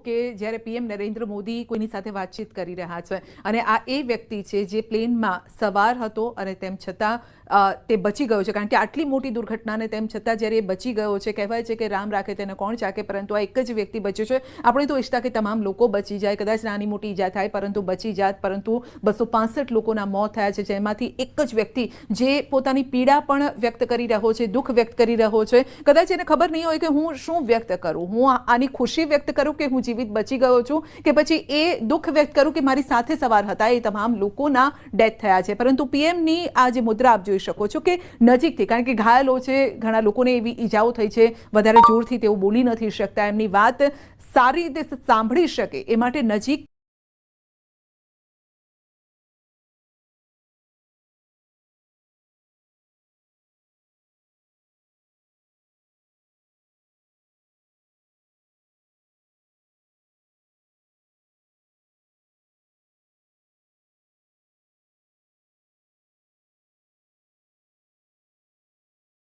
કે જ્યારે પીએમ નરેન્દ્ર મોદી કોઈની સાથે વાતચીત કરી રહ્યા છે અને આ એ વ્યક્તિ છે જે પ્લેનમાં સવાર હતો અને તેમ છતાં તે બચી ગયો છે, કારણ કે આટલી મોટી દુર્ઘટનાને તેમ છતાં જ્યારે એ બચી ગયો છે, કહેવાય છે કે રામ રાખે તેને કોણ ચાકે, પરંતુ આ એક જ વ્યક્તિ બચ્યો છે. આપણે તો ઈચ્છતા કે તમામ લોકો બચી જાય, કદાચ નાની મોટી ઈજા થાય પરંતુ બચી જાત, પરંતુ 265 લોકોના મોત થયા છે, જેમાંથી એક જ વ્યક્તિ જે પોતાની પીડા પણ વ્યક્ત કરી રહ્યો છે, દુઃખ વ્યક્ત કરી રહ્યો છે. કદાચ એને ખબર નહીં હોય કે હું શું વ્યક્ત કરું, હું આની ખુશી વ્યક્ત કરું કે હું જીવિત બચી ગયો છું, કે પછી એ દુઃખ વ્યક્ત કરું કે મારી સાથે સવાર હતા એ તમામ લોકોના ડેથ થયા છે. પરંતુ પીએમની આ જે મુદ્રા આપ જોઈ શકો છો કે નજીકથી, કારણ કે ઘાયલો છે, ઘણા લોકોને એવી ઈજાઓ થઈ છે, વધારે જોરથી તેઓ બોલી નથી શકતા, એમની વાત સારી રીતે સાંભળી શકે એ માટે નજીક